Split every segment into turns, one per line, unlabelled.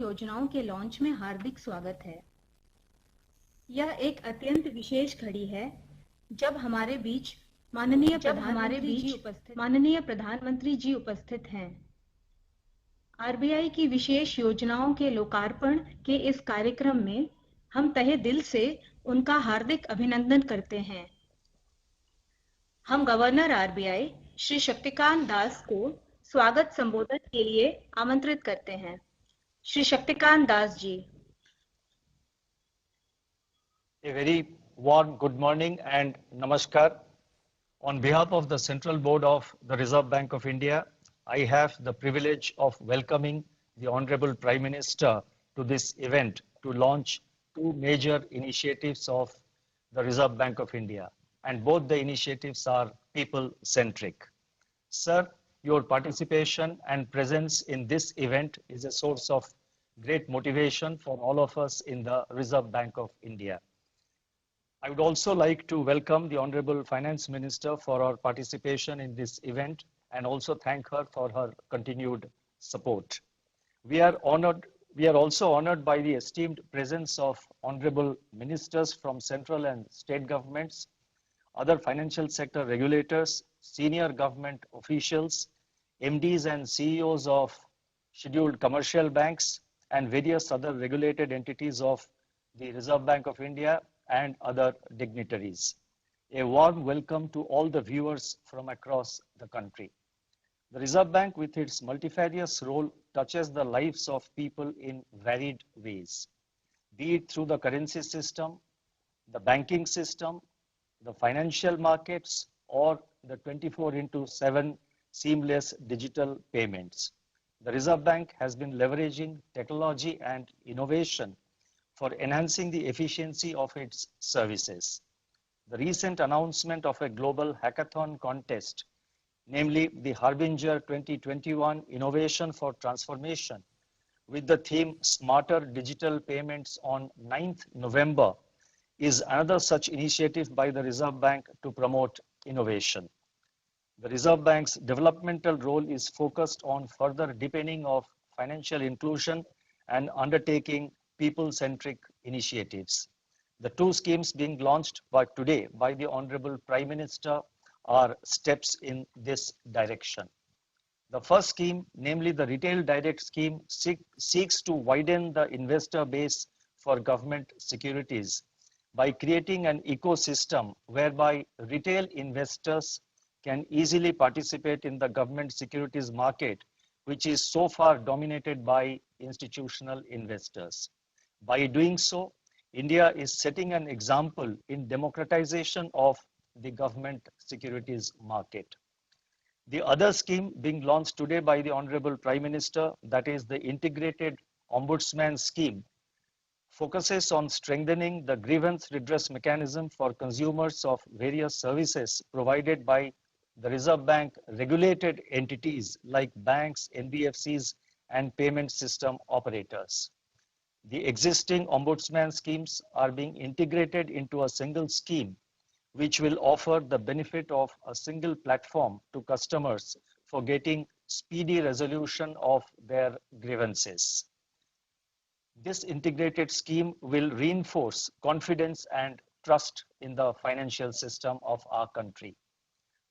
योजनाओं के लॉन्च में हार्दिक स्वागत है। यह एक अत्यंत विशेष घड़ी है जब हमारे बीच माननीय प्रधानमंत्री जी उपस्थित हैं। आरबीआई की विशेष योजनाओं के लोकार्पण के इस कार्यक्रम में हम तहे दिल से उनका हार्दिक अभिनंदन करते हैं। हम गवर्नर आरबीआई श्री शक्तिकांत दास को स्वागत संबोधन के लिए आमंत्रित करते हैं। Shri Shaktikanta Das ji.
A very warm good morning and namaskar. On behalf of the Central Board of the Reserve Bank of India, I have the privilege of welcoming the Honorable Prime Minister to this event to launch two major initiatives of the Reserve Bank of India. And both the initiatives are people-centric. Sir, your participation and presence in this event is a source of great motivation for all of us in the Reserve Bank of India. I would also like to welcome the Honorable Finance Minister for her participation in this event and also thank her for her continued support. We are also honored by the esteemed presence of Honorable Ministers from central and state governments, other financial sector regulators, senior government officials, MDs and CEOs of scheduled commercial banks, and various other regulated entities of the Reserve Bank of India and other dignitaries. A warm welcome to all the viewers from across the country. The Reserve Bank, with its multifarious role, touches the lives of people in varied ways, be it through the currency system, the banking system, the financial markets, or the 24/7 seamless digital payments. The Reserve Bank has been leveraging technology and innovation for enhancing the efficiency of its services. The recent announcement of a global hackathon contest, namely the Harbinger 2021 Innovation for Transformation, with the theme Smarter Digital Payments on 9th November, is another such initiative by the Reserve Bank to promote innovation. The Reserve Bank's developmental role is focused on further deepening of financial inclusion and undertaking people-centric initiatives. The two schemes being launched today by the Honorable Prime Minister are steps in this direction. The first scheme, namely the Retail Direct Scheme, seeks to widen the investor base for government securities by creating an ecosystem whereby retail investors can easily participate in the government securities market, which is so far dominated by institutional investors. By doing so, India is setting an example in democratization of the government securities market. The other scheme being launched today by the Honorable Prime Minister, that is the Integrated Ombudsman Scheme, focuses on strengthening the grievance redress mechanism for consumers of various services provided by the Reserve Bank regulated entities like banks, NBFCs, and payment system operators. The existing ombudsman schemes are being integrated into a single scheme, which will offer the benefit of a single platform to customers for getting speedy resolution of their grievances. This integrated scheme will reinforce confidence and trust in the financial system of our country.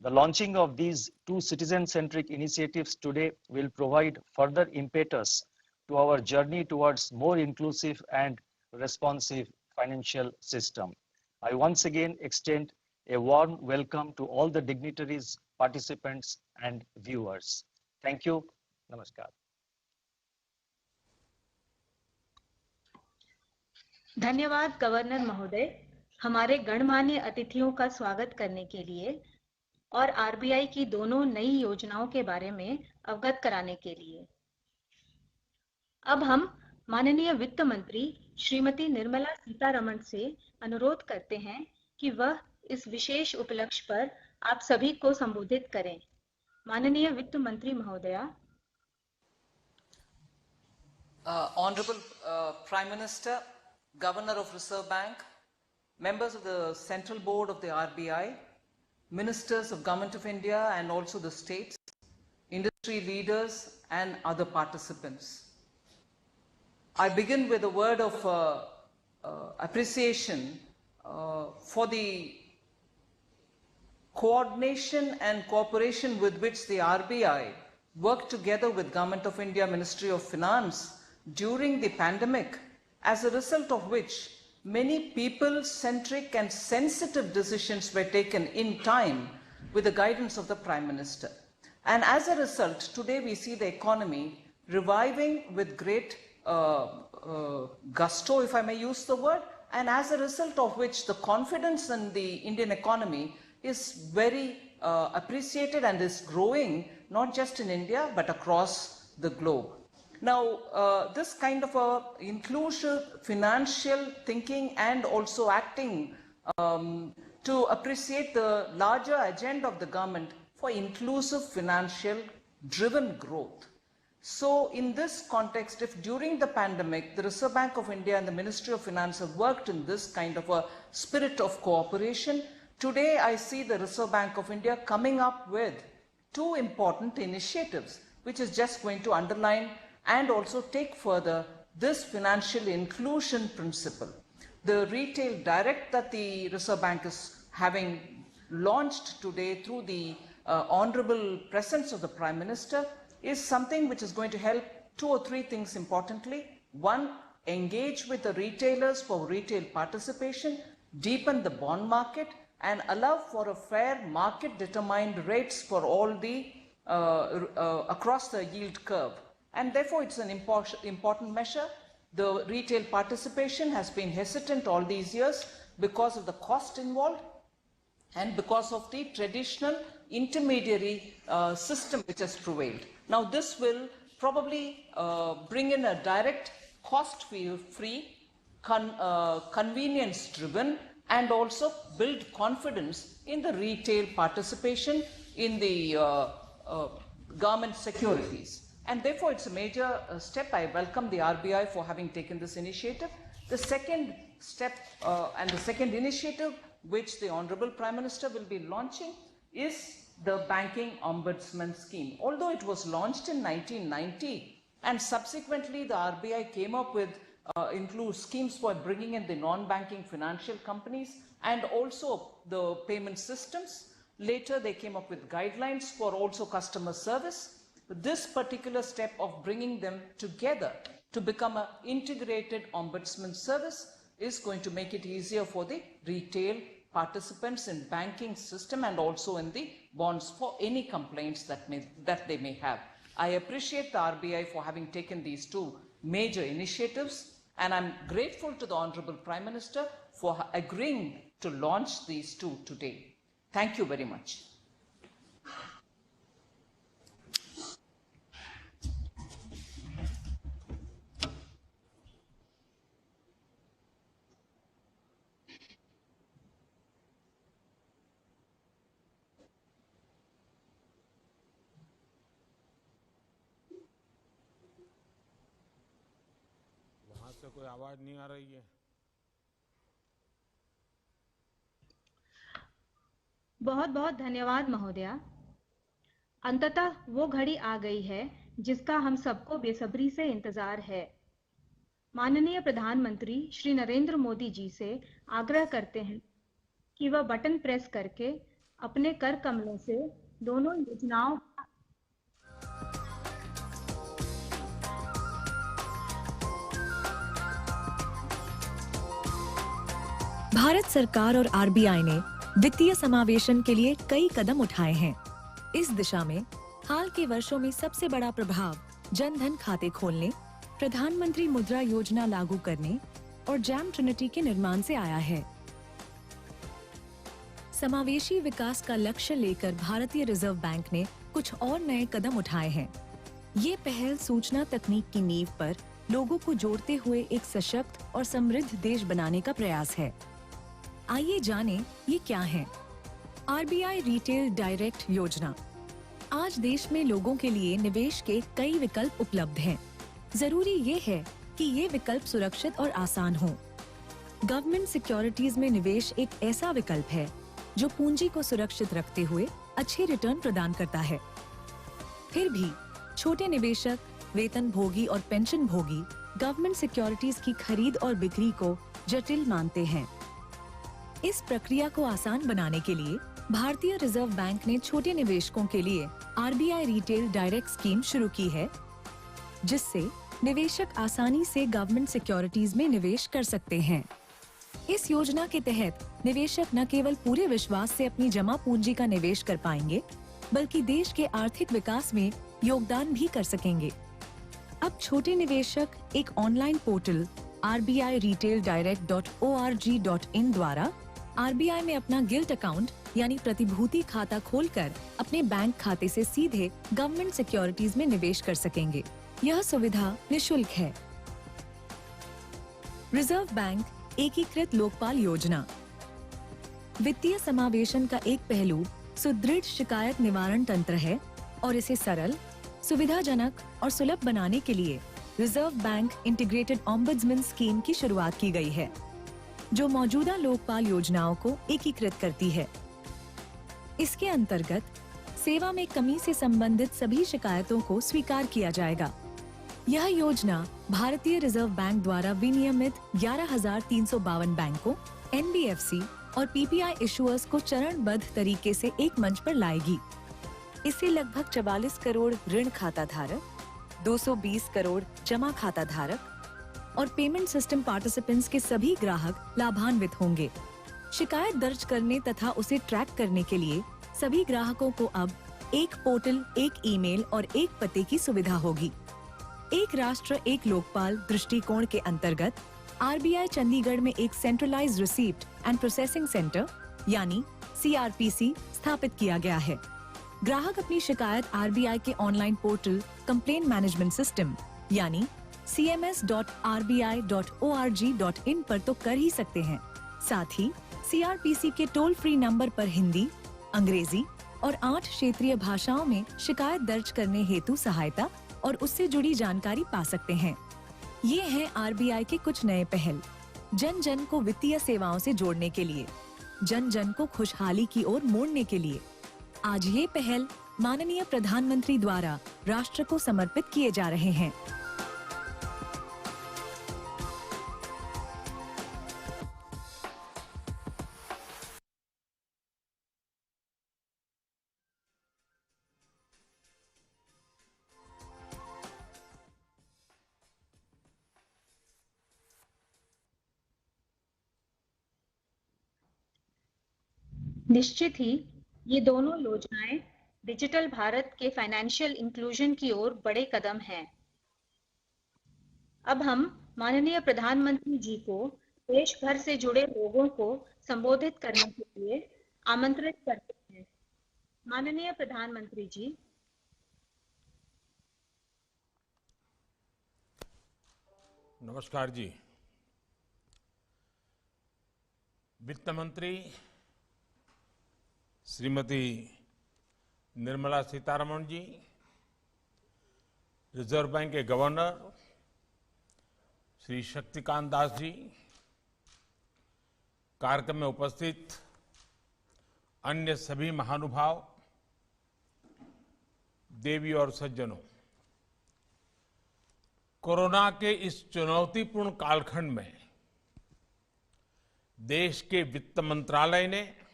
The launching of these two citizen-centric initiatives today will provide further impetus to our journey towards more inclusive and responsive financial system. I once again extend a warm welcome to all the dignitaries, participants, and viewers. Thank you. Namaskar.
धन्यवाद governor महोदय, हमारे गणमान्य अतिथियों का स्वागत करने के लिए और आरबीआई की दोनों नई योजनाओं के बारे में अवगत कराने के लिए। अब हम माननीय वित्त मंत्री श्रीमती निर्मला सीतारमण से अनुरोध करते हैं कि वह इस विशेष उपलक्ष्य पर आप सभी को संबोधित करें। माननीय वित्त मंत्री महोदया।
Honorable Prime Minister, Governor of Reserve Bank, members of the Central Board of the RBI, ministers of Government of India and also the states, industry leaders and other participants. I begin with a word of appreciation for the coordination and cooperation with which the RBI worked together with Government of India, Ministry of Finance during the pandemic, as a result of which many people-centric and sensitive decisions were taken in time with the guidance of the Prime Minister. And as a result, today we see the economy reviving with great gusto, if I may use the word, and as a result of which the confidence in the Indian economy is very appreciated and is growing, not just in India, but across the globe. Now, this kind of a inclusive financial thinking and also acting to appreciate the larger agenda of the government for inclusive financial driven growth. So in this context, if during the pandemic, the Reserve Bank of India and the Ministry of Finance have worked in this kind of a spirit of cooperation, today I see the Reserve Bank of India coming up with two important initiatives, which is just going to underline and also take further this financial inclusion principle. The retail direct that the Reserve Bank is having launched today through the honorable presence of the Prime Minister is something which is going to help two or three things importantly. One, engage with the retailers for retail participation, deepen the bond market, and allow for a fair market determined rates for all the across the yield curve. And therefore it's an important measure. The retail participation has been hesitant all these years because of the cost involved and because of the traditional intermediary system which has prevailed. Now this will probably bring in a direct cost-free, convenience-driven, and also build confidence in the retail participation in the government securities. And therefore it's a major step. I welcome the RBI for having taken this initiative. The second step and the second initiative which the Honorable Prime Minister will be launching is the Banking Ombudsman Scheme. Although it was launched in 1990 and subsequently the RBI came up with include schemes for bringing in the non-banking financial companies and also the payment systems. Later they came up with guidelines for also customer service. This particular step of bringing them together to become an integrated ombudsman service is going to make it easier for the retail participants in banking system and also in the bonds for any complaints that they may have. I appreciate the RBI for having taken these two major initiatives, and I'm grateful to the Honorable Prime Minister for agreeing to launch these two today. Thank you very much.
कोई आवाज नहीं आ रही है।
बहुत बहुत धन्यवाद महोदया। अंततः वो घड़ी आ गई है जिसका हम सबको बेसब्री से इंतजार है। माननीय प्रधानमंत्री श्री नरेंद्र मोदी जी से आग्रह करते हैं कि वह बटन प्रेस करके अपने कर कमलों से दोनों योजनाओं
भारत सरकार और आरबीआई ने वित्तीय समावेशन के लिए कई कदम उठाए हैं। इस दिशा में हाल के वर्षों में सबसे बड़ा प्रभाव जन धन खाते खोलने, प्रधानमंत्री मुद्रा योजना लागू करने और जैम ट्रिनिटी के निर्माण से आया है। समावेशी विकास का लक्ष्य लेकर भारतीय रिजर्व बैंक ने कुछ और नए कदम उठाए हैं। ये पहल सूचना तकनीक की नींव पर लोगों को जोड़ते हुए एक सशक्त और समृद्ध देश बनाने का प्रयास है। आइए जानें ये क्या है। आरबीआई रिटेल डायरेक्ट योजना। आज देश में लोगों के लिए निवेश के कई विकल्प उपलब्ध हैं। जरूरी ये है कि ये विकल्प सुरक्षित और आसान हों। गवर्नमेंट सिक्योरिटीज में निवेश एक ऐसा विकल्प है जो पूंजी को सुरक्षित रखते हुए अच्छे रिटर्न प्रदान करता है। फिर भी छोटे निवेशक, वेतन भोगी और पेंशन भोगी गवर्नमेंट सिक्योरिटीज की खरीद और बिक्री को जटिल मानते हैं। इस प्रक्रिया को आसान बनाने के लिए भारतीय रिजर्व बैंक ने छोटे निवेशकों के लिए आरबीआई रिटेल डायरेक्ट स्कीम शुरू की है, जिससे निवेशक आसानी से गवर्नमेंट सिक्योरिटीज में निवेश कर सकते हैं। इस योजना के तहत निवेशक न केवल पूरे विश्वास से अपनी जमा पूंजी का निवेश कर पाएंगे, बल्कि देश के आर्थिक विकास में योगदान भी कर सकेंगे। अब छोटे निवेशक एक ऑनलाइन पोर्टल RBIRetailDirect.org.in द्वारा आरबीआई में अपना गिल्ट अकाउंट यानी प्रतिभूति खाता खोलकर अपने बैंक खाते से सीधे गवर्नमेंट सिक्योरिटीज में निवेश कर सकेंगे। यह सुविधा निशुल्क है। रिजर्व बैंक एकीकृत लोकपाल योजना। वित्तीय समावेशन का एक पहलू सुदृढ़ शिकायत निवारण तंत्र है और इसे सरल, सुविधाजनक और सुलभ बनाने के लिए reserve bank integrated ombudsman scheme की शुरुआत की गई है, जो मौजूदा लोकपाल योजनाओं को एकीकृत करती है। इसके अंतर्गत सेवा में कमी से संबंधित सभी शिकायतों को स्वीकार किया जाएगा। यह योजना भारतीय रिजर्व बैंक द्वारा विनियमित 11,352 बैंकों, एनबीएफसी और पीपीआई इशुअर्स को चरणबद्ध तरीके से एक मंच पर लाएगी। इससे लगभग 44 करोड़ ऋण खाता धारक, 220 करोड़ जमा खाता धारक और पेमेंट सिस्टम पार्टिसिपेंट्स के सभी ग्राहक लाभान्वित होंगे। शिकायत दर्ज करने तथा उसे ट्रैक करने के लिए सभी ग्राहकों को अब एक पोर्टल, एक ईमेल और एक पते की सुविधा होगी। एक राष्ट्र एक लोकपाल दृष्टिकोण के अंतर्गत आरबीआई चंडीगढ़ में एक centralised receipt and processing centre यानी सीआरपीसी स्थापित किया गया है। ग्राहक अपनी शिकायत आरबीआई के online portal complaint management system यानी cms.rbi.org.in पर तो कर ही सकते हैं। साथ ही सीआरपीसी के टोल फ्री नंबर पर हिंदी, अंग्रेजी और 8 क्षेत्रीय भाषाओं में शिकायत दर्ज करने हेतु सहायता और उससे जुड़ी जानकारी पा सकते हैं। ये हैं आरबीआई के कुछ नए पहल, जन जन को वित्तीय सेवाओं से जोड़ने के लिए, जन जन को खुशहाली की ओर मोड़ने के लिए। आज ये पहल माननीय प्रधानमंत्री द्वारा राष्ट्र को समर्पित किए जा रहे हैं।
निश्चित ही ये दोनों योजनाएं डिजिटल भारत के फाइनेंशियल इंक्लूजन की ओर बड़े कदम हैं। अब हम माननीय प्रधानमंत्री जी को देश भर से जुड़े लोगों को संबोधित करने के लिए आमंत्रित करते हैं। माननीय प्रधानमंत्री जी।
नमस्कार जी। वित्त मंत्री श्रीमती निर्मला सीतारमण जी, रिजर्व बैंक के गवर्नर श्री शक्तिकांत दास जी, कार्यक्रम में उपस्थित अन्य सभी महानुभाव, देवी और सज्जनों, कोरोना के इस चुनौतीपूर्ण कालखंड में देश के वित्त मंत्रालय ने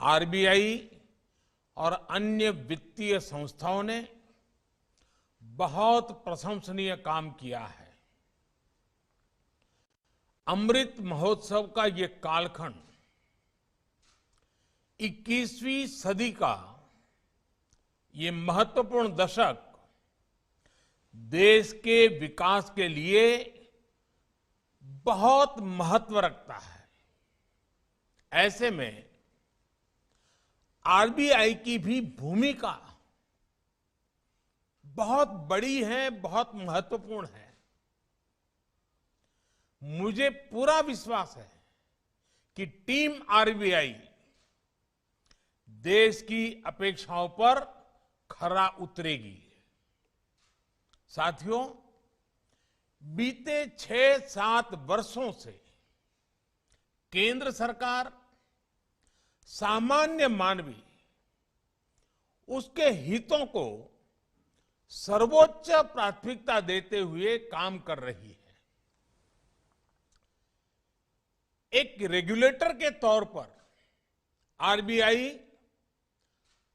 आरबीआई और अन्य वित्तीय संस्थाओं ने बहुत प्रशंसनीय काम किया है। अमृत महोत्सव का ये कालखंड 21वीं सदी का ये महत्वपूर्ण दशक देश के विकास के लिए बहुत महत्व रखता है। ऐसे में आरबीआई की भी भूमिका बहुत बड़ी है, बहुत महत्वपूर्ण है। मुझे पूरा विश्वास है कि टीम आरबीआई देश की अपेक्षाओं पर खरा उतरेगी। साथियों, बीते 6-7 वर्षों से केंद्र सरकार सामान्य मानवी, उसके हितों को सर्वोच्च प्राथमिकता देते हुए काम कर रही है। एक रेगुलेटर के तौर पर आरबीआई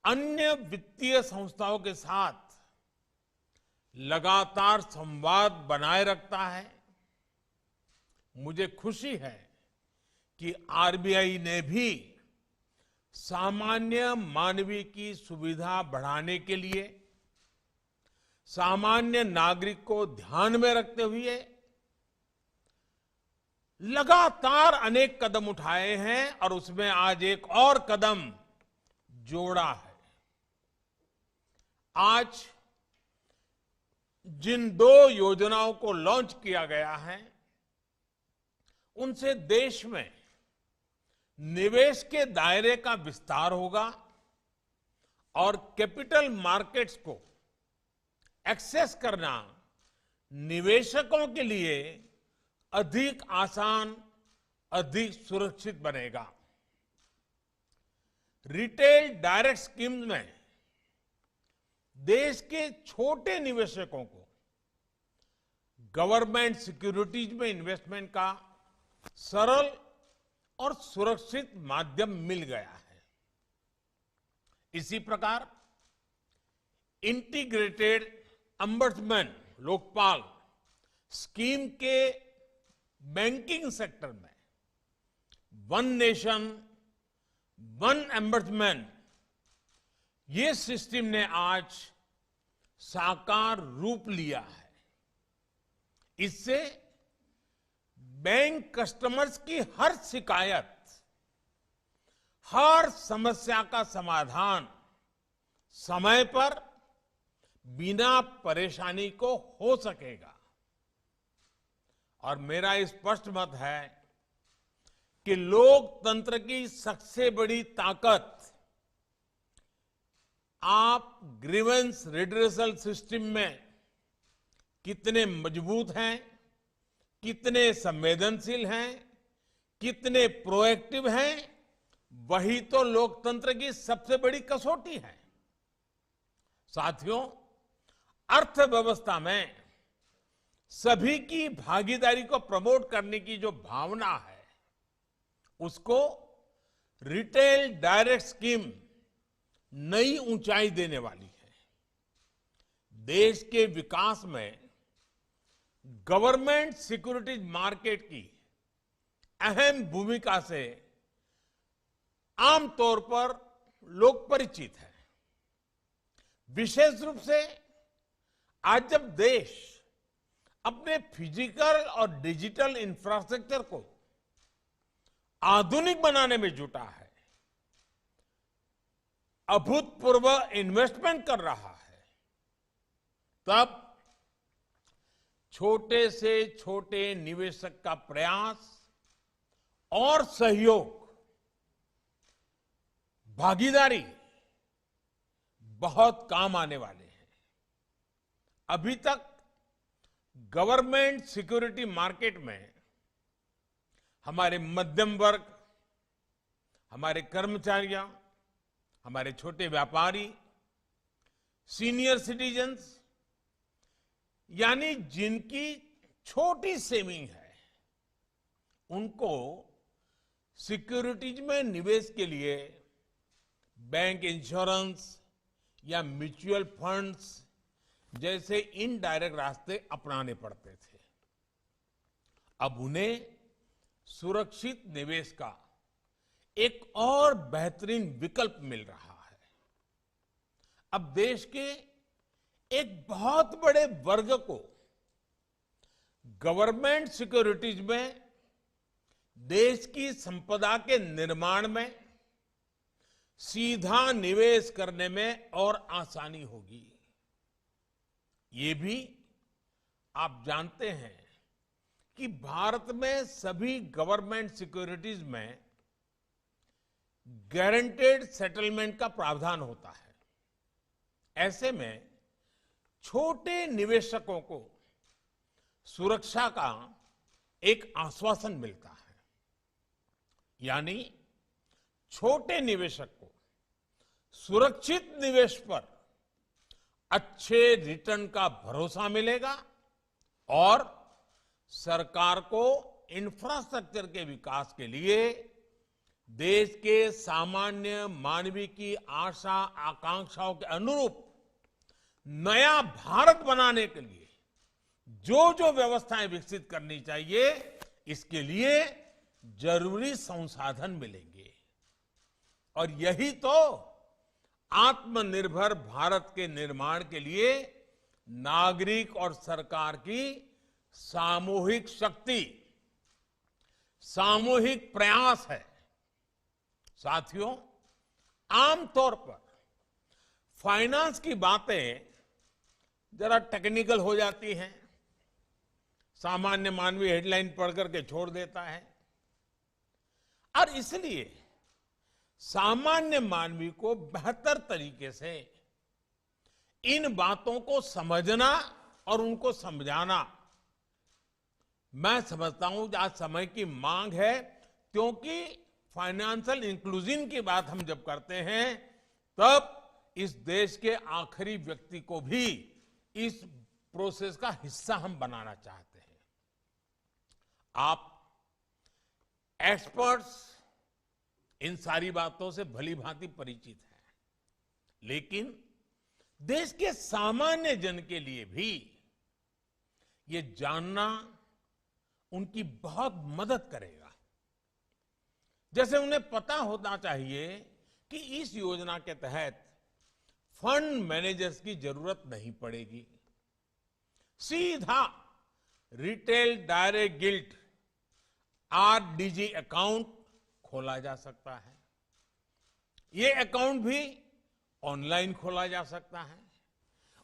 अन्य वित्तीय संस्थाओं के साथ लगातार संवाद बनाए रखता है। मुझे खुशी है कि आरबीआई ने भी सामान्य मानवीय की सुविधा बढ़ाने के लिए सामान्य नागरिक को ध्यान में रखते हुए लगातार अनेक कदम उठाए हैं और उसमें आज एक और कदम जोड़ा है। आज जिन 2 योजनाओं को लॉन्च किया गया है, उनसे देश में निवेश के दायरे का विस्तार होगा और कैपिटल मार्केट्स को एक्सेस करना निवेशकों के लिए अधिक आसान, अधिक सुरक्षित बनेगा। रिटेल डायरेक्ट स्कीम्स में देश के छोटे निवेशकों को गवर्नमेंट सिक्योरिटीज में इन्वेस्टमेंट का सरल और सुरक्षित माध्यम मिल गया है। इसी प्रकार इंटीग्रेटेड अम्बड्समैन लोकपाल स्कीम के बैंकिंग सेक्टर में वन नेशन वन अम्बड्समैन ये सिस्टम ने आज साकार रूप लिया है। इससे बैंक कस्टमर्स की हर शिकायत, हर समस्या का समाधान समय पर बिना परेशानी को हो सकेगा। और मेरा स्पष्ट मत है कि लोकतंत्र की सबसे बड़ी ताकत आप ग्रीवेंस रिड्रेसल सिस्टम में कितने मजबूत हैं, कितने संवेदनशील हैं, कितने प्रोएक्टिव हैं, वही तो लोकतंत्र की सबसे बड़ी कसौटी है। साथियों, अर्थव्यवस्था में सभी की भागीदारी को प्रमोट करने की जो भावना है, उसको रिटेल डायरेक्ट स्कीम नई ऊंचाई देने वाली है। देश के विकास में गवर्नमेंट सिक्योरिटीज मार्केट की अहम भूमिका से आमतौर पर लोग परिचित हैं। विशेष रूप से आज जब देश अपने फिजिकल और डिजिटल इंफ्रास्ट्रक्चर को आधुनिक बनाने में जुटा है, अभूतपूर्व इन्वेस्टमेंट कर रहा है, तब छोटे से छोटे निवेशक का प्रयास और सहयोग, भागीदारी बहुत काम आने वाले हैं। अभी तक गवर्नमेंट सिक्योरिटी मार्केट में हमारे मध्यम वर्ग, हमारे कर्मचारियों, हमारे छोटे व्यापारी, सीनियर सिटीजन्स, यानी जिनकी छोटी सेविंग है, उनको सिक्योरिटीज में निवेश के लिए बैंक इंश्योरेंस या म्यूचुअल फंड्स जैसे इनडायरेक्ट रास्ते अपनाने पड़ते थे। अब उन्हें सुरक्षित निवेश का एक और बेहतरीन विकल्प मिल रहा है। अब देश के एक बहुत बड़े वर्ग को गवर्नमेंट सिक्योरिटीज में देश की संपदा के निर्माण में सीधा निवेश करने में और आसानी होगी। ये भी आप जानते हैं कि भारत में सभी गवर्नमेंट सिक्योरिटीज में गारंटेड सेटलमेंट का प्रावधान होता है। ऐसे में छोटे निवेशकों को सुरक्षा का एक आश्वासन मिलता है, यानी छोटे निवेशक को सुरक्षित निवेश पर अच्छे रिटर्न का भरोसा मिलेगा और सरकार को इंफ्रास्ट्रक्चर के विकास के लिए देश के सामान्य मानवी की आशा आकांक्षाओं के अनुरूप नया भारत बनाने के लिए जो जो व्यवस्थाएं विकसित करनी चाहिए, इसके लिए जरूरी संसाधन मिलेंगे। और यही तो आत्मनिर्भर भारत के निर्माण के लिए नागरिक और सरकार की सामूहिक शक्ति, सामूहिक प्रयास है। साथियों, आमतौर पर फाइनेंस की बातें जरा टेक्निकल हो जाती हैं, सामान्य मानवी हेडलाइन पढ़ करके छोड़ देता है, और इसलिए सामान्य मानवी को बेहतर तरीके से इन बातों को समझना और उनको समझाना, मैं समझता हूं कि आज समय की मांग है, क्योंकि फाइनेंशियल इंक्लूजन की बात हम जब करते हैं तब इस देश के आखिरी व्यक्ति को भी इस प्रोसेस का हिस्सा हम बनाना चाहते हैं। आप एक्सपर्ट्स इन सारी बातों से भली भांति परिचित हैं, लेकिन देश के सामान्य जन के लिए भी ये जानना उनकी बहुत मदद करेगा। जैसे उन्हें पता होना चाहिए कि इस योजना के तहत फंड मैनेजर्स की जरूरत नहीं पड़ेगी, सीधा retail direct guilt RDG account खोला जा सकता है। ये अकाउंट भी ऑनलाइन खोला जा सकता है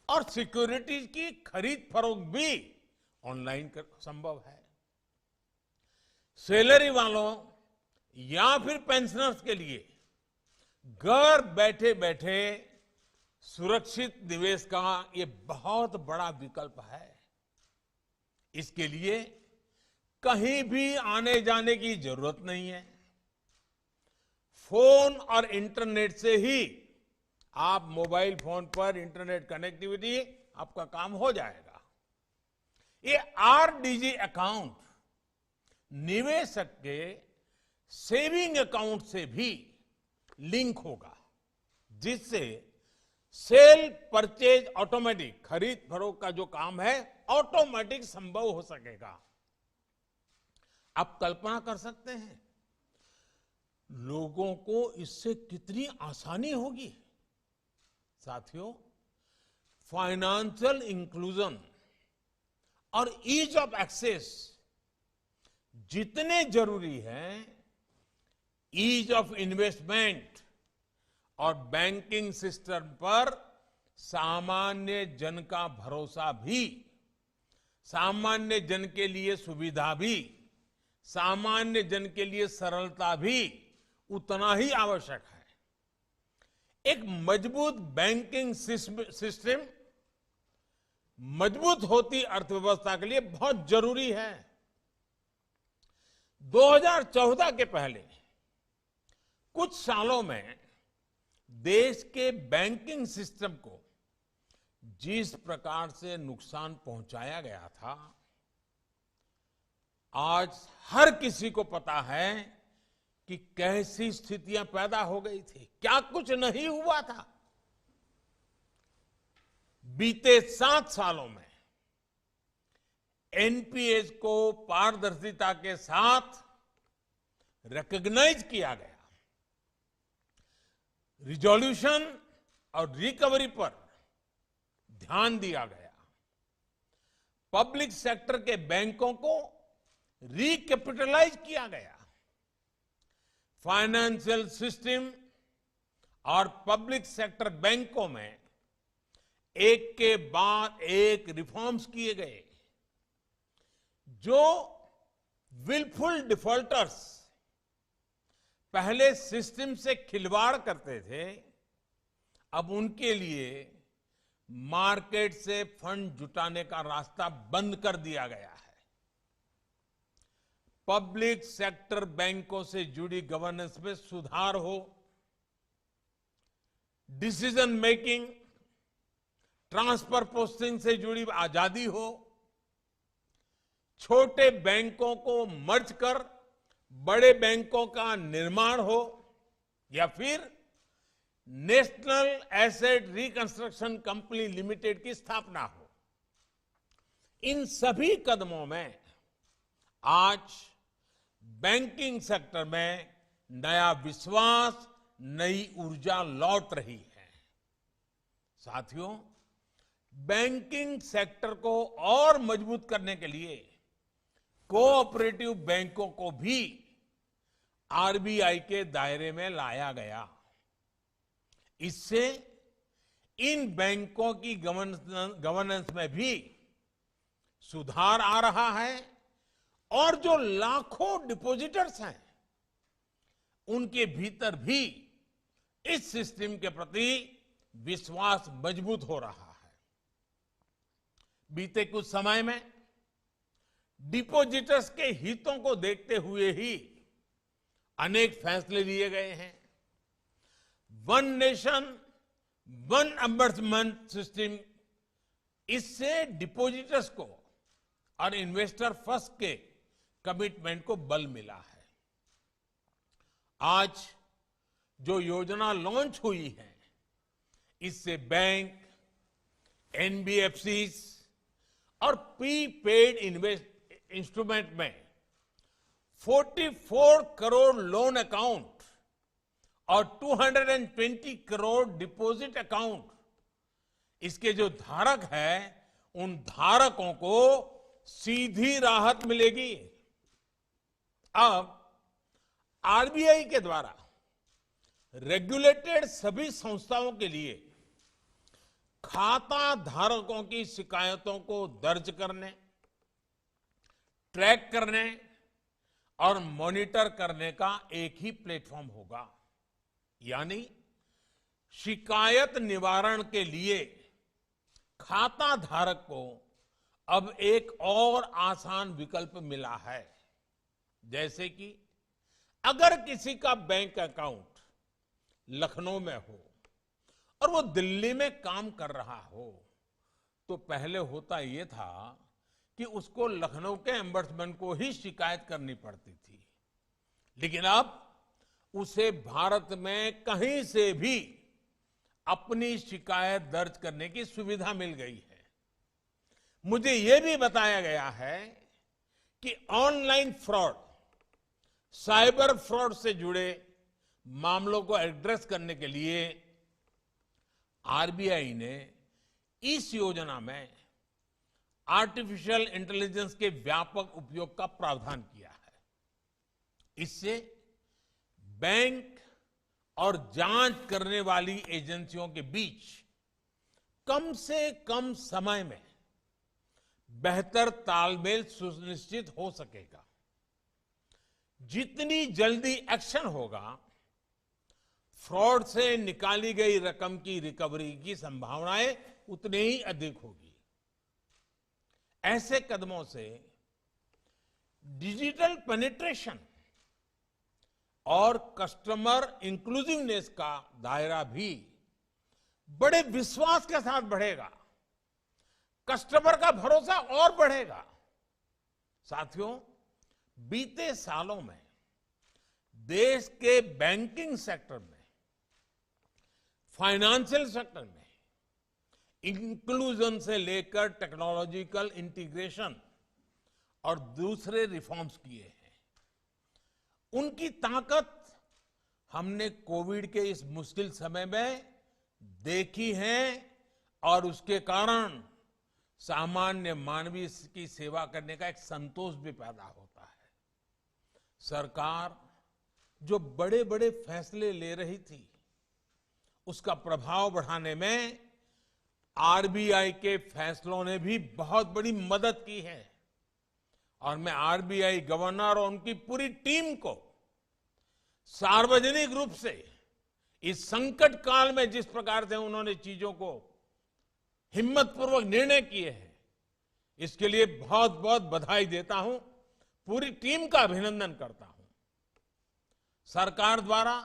और सिक्योरिटीज की खरीद फरोख्त भी ऑनलाइन संभव है। सैलरी वालों या फिर पेंशनर्स के लिए घर बैठे बैठे सुरक्षित निवेश का ये बहुत बड़ा विकल्प है। इसके लिए कहीं भी आने जाने की जरूरत नहीं है। फोन और इंटरनेट से ही आप मोबाइल फोन पर इंटरनेट कनेक्टिविटी आपका काम हो जाएगा। ये आरडीजी अकाउंट निवेशक के सेविंग अकाउंट से भी लिंक होगा, जिससे सेल परचेज ऑटोमेटिक, खरीद फरोख्त का जो काम है ऑटोमेटिक संभव हो सकेगा। आप कल्पना कर सकते हैं लोगों को इससे कितनी आसानी होगी। साथियों, फाइनेंशियल इंक्लूजन और ईज ऑफ एक्सेस जितने जरूरी हैं, ईज ऑफ इन्वेस्टमेंट और बैंकिंग सिस्टम पर सामान्य जन का भरोसा भी, सामान्य जन के लिए सुविधा भी, सामान्य जन के लिए सरलता भी उतना ही आवश्यक है। एक मजबूत बैंकिंग सिस्टम मजबूत होती अर्थव्यवस्था के लिए बहुत जरूरी है। 2014 के पहले कुछ सालों में देश के बैंकिंग सिस्टम को जिस प्रकार से नुकसान पहुंचाया गया था, आज हर किसी को पता है कि कैसी स्थितियां पैदा हो गई थी, क्या कुछ नहीं हुआ था। बीते 7 सालों में एनपीएस को पारदर्शिता के साथ रिकॉग्नाइज किया गया, रिजोल्यूशन और रिकवरी पर ध्यान दिया गया, पब्लिक सेक्टर के बैंकों को रिकैपिटलाइज किया गया, फाइनेंशियल सिस्टम और पब्लिक सेक्टर बैंकों में एक के बाद एक रिफॉर्म्स किए गए। जो विलफुल डिफॉल्टर्स पहले सिस्टम से खिलवाड़ करते थे, अब उनके लिए मार्केट से फंड जुटाने का रास्ता बंद कर दिया गया है। पब्लिक सेक्टर बैंकों से जुड़ी गवर्नेंस में सुधार हो, डिसीजन मेकिंग, ट्रांसफर पोस्टिंग से जुड़ी आजादी हो, छोटे बैंकों को मर्ज कर बड़े बैंकों का निर्माण हो, या फिर national asset reconstruction company limited की स्थापना हो, इन सभी कदमों में आज बैंकिंग सेक्टर में नया विश्वास, नई ऊर्जा लौट रही है। साथियों, बैंकिंग सेक्टर को और मजबूत करने के लिए कोऑपरेटिव बैंकों को भी आरबीआई के दायरे में लाया गया। इससे इन बैंकों की गवर्नेंस में भी सुधार आ रहा है और जो लाखों डिपॉजिटर्स हैं, उनके भीतर भी इस सिस्टम के प्रति विश्वास मजबूत हो रहा है। बीते कुछ समय में डिपॉजिटर्स के हितों को देखते हुए ही अनेक फैसले लिए गए हैं। वन नेशन वन अम्बर्समेंट सिस्टम, इससे डिपॉजिटर्स को और इन्वेस्टर फर्स्ट के कमिटमेंट को बल मिला है। आज जो योजना लॉन्च हुई है, इससे बैंक, एनबीएफसीज और प्रीपेड इंस्ट्रूमेंट में 44 करोड़ लोन अकाउंट और 220 करोड़ डिपॉजिट अकाउंट, इसके जो धारक हैं, उन धारकों को सीधी राहत मिलेगी। अब आरबीआई के द्वारा रेगुलेटेड सभी संस्थाओं के लिए खाता धारकों की शिकायतों को दर्ज करने, ट्रैक करने और मॉनिटर करने का एक ही प्लेटफॉर्म होगा। यानी शिकायत निवारण के लिए खाता धारक को अब एक और आसान विकल्प मिला है। जैसे कि अगर किसी का बैंक अकाउंट लखनऊ में हो और वो दिल्ली में काम कर रहा हो, तो पहले होता यह था कि उसको लखनऊ के एम्बर्समैन को ही शिकायत करनी पड़ती थी, लेकिन अब उसे भारत में कहीं से भी अपनी शिकायत दर्ज करने की सुविधा मिल गई है। मुझे यह भी बताया गया है कि ऑनलाइन फ्रॉड, साइबर फ्रॉड से जुड़े मामलों को एड्रेस करने के लिए आरबीआई ने इस योजना में आर्टिफिशियल इंटेलिजेंस के व्यापक उपयोग का प्रावधान किया है। इससे बैंक और जांच करने वाली एजेंसियों के बीच कम से कम समय में बेहतर तालमेल सुनिश्चित हो सकेगा। जितनी जल्दी एक्शन होगा, फ्रॉड से निकाली गई रकम की रिकवरी की संभावनाएं उतनी ही अधिक होगी। ऐसे कदमों से डिजिटल पेनिट्रेशन और कस्टमर इंक्लूसिवनेस का दायरा भी बड़े विश्वास के साथ बढ़ेगा, कस्टमर का भरोसा और बढ़ेगा। साथियों, बीते सालों में देश के बैंकिंग सेक्टर में, फाइनेंशियल सेक्टर में इंक्लूजन से लेकर टेक्नोलॉजिकल इंटीग्रेशन और दूसरे रिफॉर्म्स किए हैं। उनकी ताकत हमने कोविड के इस मुश्किल समय में देखी है और उसके कारण सामान्य मानवीय की सेवा करने का एक संतोष भी पैदा होता है। सरकार जो बड़े बड़े फैसले ले रही थी, उसका प्रभाव बढ़ाने में आरबीआई के फैसलों ने भी बहुत बड़ी मदद की है और मैं आरबीआई गवर्नर और उनकी पूरी टीम को सार्वजनिक रूप से इस संकट काल में जिस प्रकार से उन्होंने चीजों को हिम्मतपूर्वक निर्णय किए हैं, इसके लिए बहुत बहुत बधाई देता हूं, पूरी टीम का अभिनंदन करता हूं। सरकार द्वारा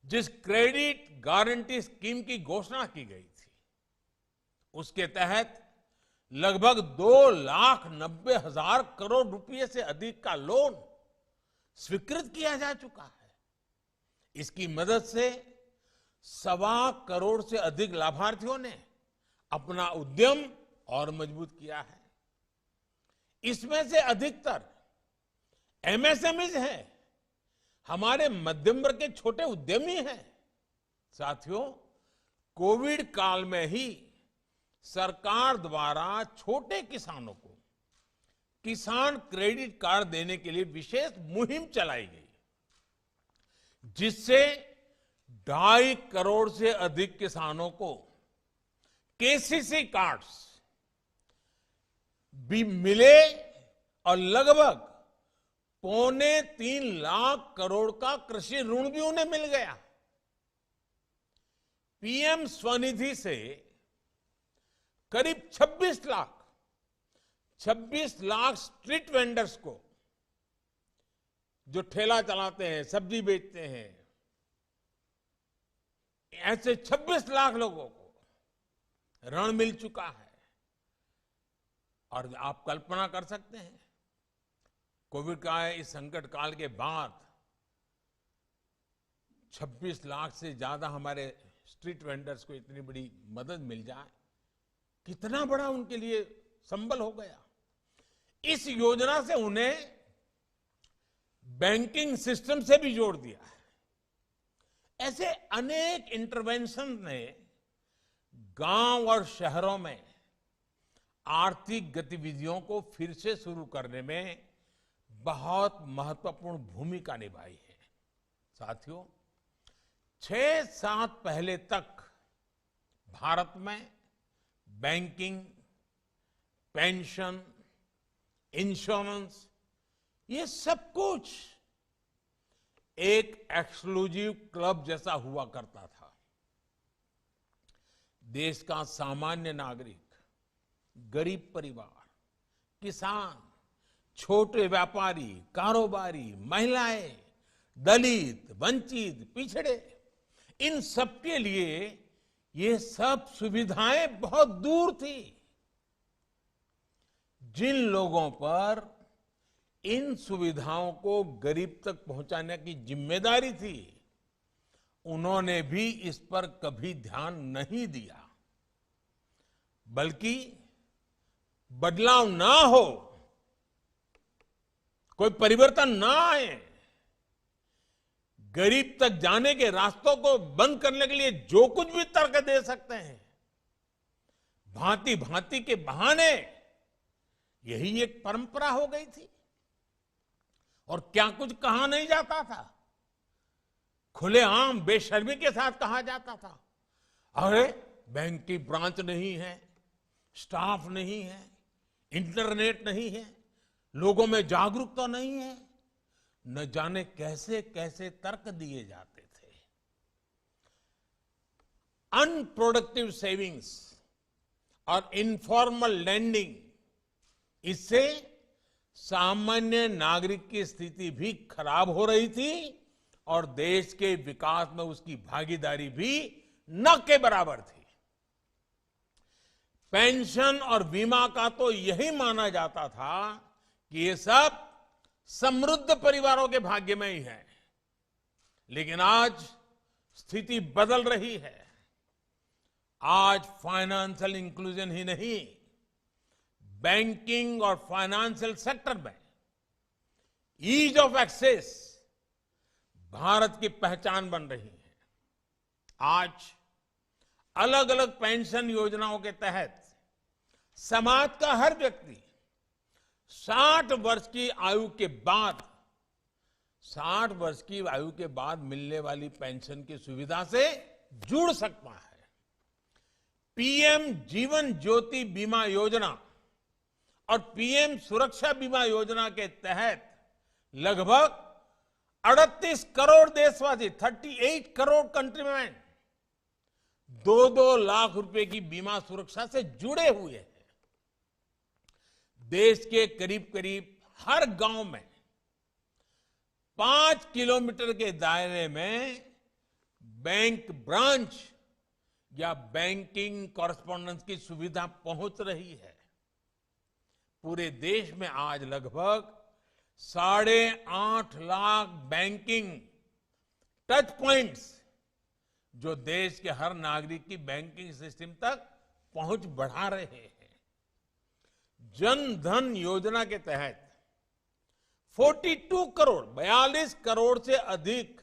जिस क्रेडिट गारंटी स्कीम की घोषणा की गई थी, उसके तहत लगभग 2,90,000 करोड़ रुपए से अधिक का लोन स्वीकृत किया जा चुका है। इसकी मदद से 1.25 करोड़ से अधिक लाभार्थियों ने अपना उद्यम और मजबूत किया है। इसमें से अधिकतर एमएसएमईज हैं, हमारे मध्यम वर्ग के छोटे उद्यमी हैं। साथियों, कोविड काल में ही सरकार द्वारा छोटे किसानों को किसान क्रेडिट कार्ड देने के लिए विशेष मुहिम चलाई गई, जिससे 2.5 करोड़ से अधिक किसानों को केसीसी कार्ड्स भी मिले और लगभग 2.25 लाख करोड़ का कृषि ऋण भी उन्हें मिल गया। पीएम स्वनिधि से करीब 26 लाख स्ट्रीट वेंडर्स को, जो ठेला चलाते हैं, सब्जी बेचते हैं, ऐसे 26 लाख लोगों को ऋण मिल चुका है। और आप कल्पना कर सकते हैं, कोविड का इस संकट काल के बाद 26 लाख से ज्यादा हमारे स्ट्रीट वेंडर्स को इतनी बड़ी मदद मिल जाए, कितना बड़ा उनके लिए संबल हो गया। इस योजना से उन्हें बैंकिंग सिस्टम से भी जोड़ दिया है। ऐसे अनेक इंटरवेंशन ने गांव और शहरों में आर्थिक गतिविधियों को फिर से शुरू करने में बहुत महत्वपूर्ण भूमिका निभाई है। साथियों, 6-7 पहले तक भारत में बैंकिंग, पेंशन, इंश्योरेंस, ये सब कुछ एक एक्सक्लूसिव क्लब जैसा हुआ करता था। देश का सामान्य नागरिक, गरीब परिवार, किसान, छोटे व्यापारी, कारोबारी, महिलाएं, दलित, वंचित, पिछड़े, इन सबके लिए ये सब सुविधाएं बहुत दूर थी। जिन लोगों पर इन सुविधाओं को गरीब तक पहुंचाने की जिम्मेदारी थी, उन्होंने भी इस पर कभी ध्यान नहीं दिया। बल्कि बदलाव ना हो, कोई परिवर्तन ना आए, गरीब तक जाने के रास्तों को बंद करने के लिए जो कुछ भी तर्क दे सकते हैं, भांति भांति के बहाने, यही एक परंपरा हो गई थी। और क्या कुछ कहा नहीं जाता था, खुलेआम बेशर्मी के साथ कहा जाता था, अरे बैंक की ब्रांच नहीं है, स्टाफ नहीं है, इंटरनेट नहीं है, लोगों में जागरूकता नहीं है, न जाने कैसे कैसे तर्क दिए जाते थे। अनप्रोडक्टिव सेविंग्स और इनफॉर्मल लैंडिंग, इससे सामान्य नागरिक की स्थिति भी खराब हो रही थी और देश के विकास में उसकी भागीदारी भी न के बराबर थी। पेंशन और बीमा का तो यही माना जाता था कि ये सब समृद्ध परिवारों के भाग्य में ही है। लेकिन आज स्थिति बदल रही है। आज फाइनेंशियल इंक्लूजन ही नहीं, बैंकिंग और फाइनेंशियल सेक्टर में ईज ऑफ एक्सेस भारत की पहचान बन रही है। आज अलग अलग पेंशन योजनाओं के तहत समाज का हर व्यक्ति 60 वर्ष की आयु के बाद 60 वर्ष की आयु के बाद मिलने वाली पेंशन की सुविधा से जुड़ सकता है। पीएम जीवन ज्योति बीमा योजना और पीएम सुरक्षा बीमा योजना के तहत लगभग 38 करोड़ देशवासी, 38 करोड़ कंट्रीमैन 2-2 लाख रुपए की बीमा सुरक्षा से जुड़े हुए हैं। देश के करीब करीब हर गांव में 5 किलोमीटर के दायरे में बैंक ब्रांच या बैंकिंग कॉरेस्पॉन्डेंस की सुविधा पहुंच रही है। पूरे देश में आज लगभग 8.5 लाख बैंकिंग टच पॉइंट्स जो देश के हर नागरिक की बैंकिंग सिस्टम तक पहुंच बढ़ा रहे हैं। जन धन योजना के तहत 42 करोड़ से अधिक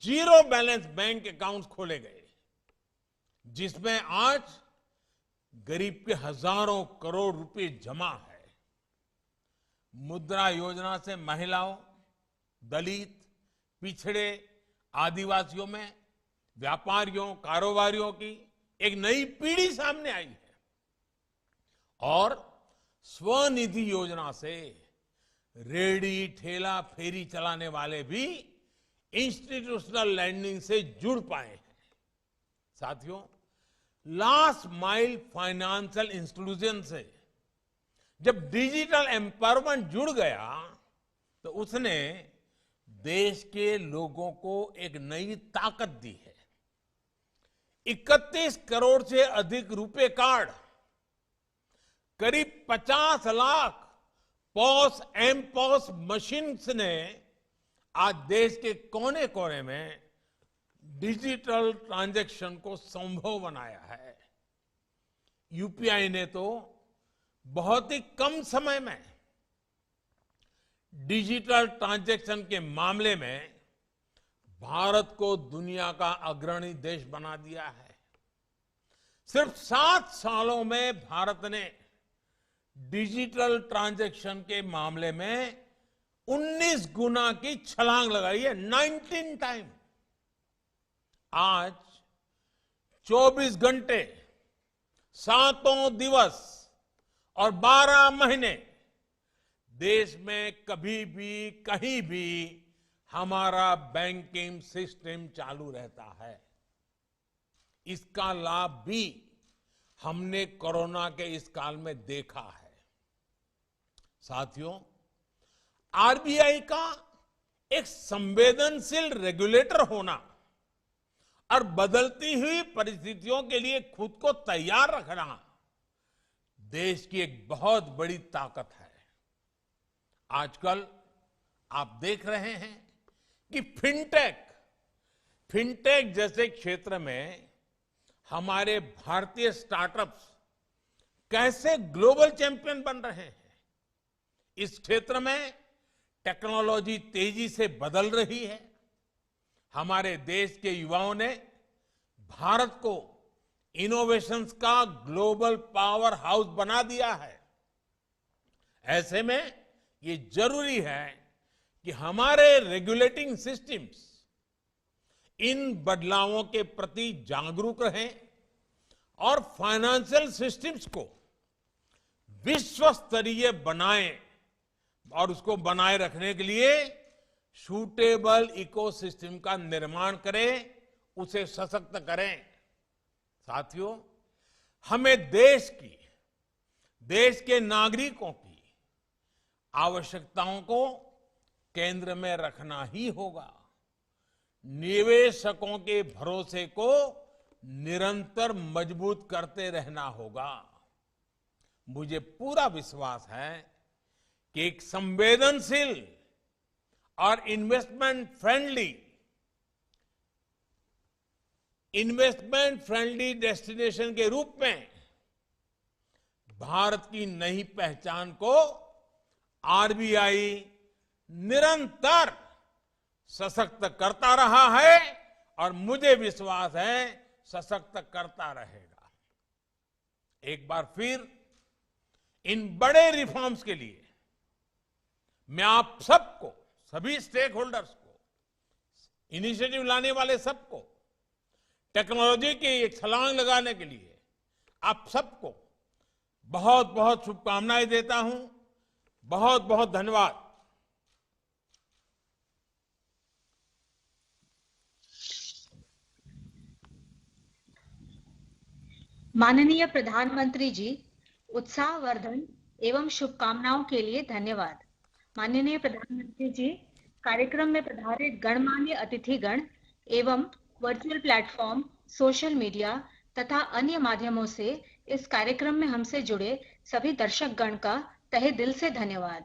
जीरो बैलेंस बैंक अकाउंट्स खोले गए, जिसमें आज गरीब के हजारों करोड़ रुपए जमा है। मुद्रा योजना से महिलाओं, दलित, पिछड़े, आदिवासियों में व्यापारियों, कारोबारियों की एक नई पीढ़ी सामने आई है। और स्वनिधि योजना से रेहड़ी, ठेला, फेरी चलाने वाले भी इंस्टीट्यूशनल लैंडिंग से जुड़ पाए हैं। साथियों, लास्ट माइल फाइनेंशियल इंस्टीट्यूशन से जब डिजिटल एम्पावरमेंट जुड़ गया तो उसने देश के लोगों को एक नई ताकत दी है। 31 करोड़ से अधिक रुपए कार्ड, करीब 50 लाख पॉस एमपॉस मशीन्स ने आज देश के कोने कोने में डिजिटल ट्रांजैक्शन को संभव बनाया है। यूपीआई ने तो बहुत ही कम समय में डिजिटल ट्रांजैक्शन के मामले में भारत को दुनिया का अग्रणी देश बना दिया है। सिर्फ 7 सालों में भारत ने डिजिटल ट्रांजैक्शन के मामले में 19 गुना की छलांग लगाई है, 19 टाइम। आज 24 घंटे, 7 दिवस और 12 महीने देश में कभी भी कहीं भी हमारा बैंकिंग सिस्टम चालू रहता है। इसका लाभ भी हमने कोरोना के इस काल में देखा है। साथियों, आरबीआई का एक संवेदनशील रेगुलेटर होना और बदलती हुई परिस्थितियों के लिए खुद को तैयार रखना देश की एक बहुत बड़ी ताकत है। आजकल आप देख रहे हैं कि फिनटेक जैसे क्षेत्र में हमारे भारतीय स्टार्टअप्स कैसे ग्लोबल चैंपियन बन रहे हैं। इस क्षेत्र में टेक्नोलॉजी तेजी से बदल रही है। हमारे देश के युवाओं ने भारत को इनोवेशंस का ग्लोबल पावर हाउस बना दिया है। ऐसे में ये जरूरी है कि हमारे रेगुलेटिंग सिस्टम्स इन बदलावों के प्रति जागरूक रहें और फाइनेंशियल सिस्टम्स को विश्व स्तरीय बनाएं और उसको बनाए रखने के लिए सूटेबल इकोसिस्टम का निर्माण करें, उसे सशक्त करें। साथियों, हमें देश के नागरिकों की आवश्यकताओं को केंद्र में रखना ही होगा। निवेशकों के भरोसे को निरंतर मजबूत करते रहना होगा। मुझे पूरा विश्वास है कि एक संवेदनशील और इन्वेस्टमेंट फ्रेंडली डेस्टिनेशन के रूप में भारत की नई पहचान को आरबीआई निरंतर सशक्त करता रहा है और मुझे विश्वास है सशक्त करता रहेगा। एक बार फिर इन बड़े रिफॉर्म्स के लिए मैं आप सबको, सभी स्टेक होल्डर्स को, इनिशिएटिव लाने वाले सबको, टेक्नोलॉजी की एक छलांग लगाने के लिए आप सबको बहुत बहुत शुभकामनाएं देता हूं। बहुत बहुत धन्यवाद।
माननीय प्रधानमंत्री जी, उत्साहवर्धन एवं शुभकामनाओं के लिए धन्यवाद। माननीय प्रधानमंत्री जी, कार्यक्रम में पधारे गणमान्य अतिथिगण एवं वर्चुअल प्लेटफॉर्म सोशल मीडिया तथा अन्य माध्यमों से इस कार्यक्रम में हमसे जुड़े सभी दर्शकगण का तहे दिल से धन्यवाद।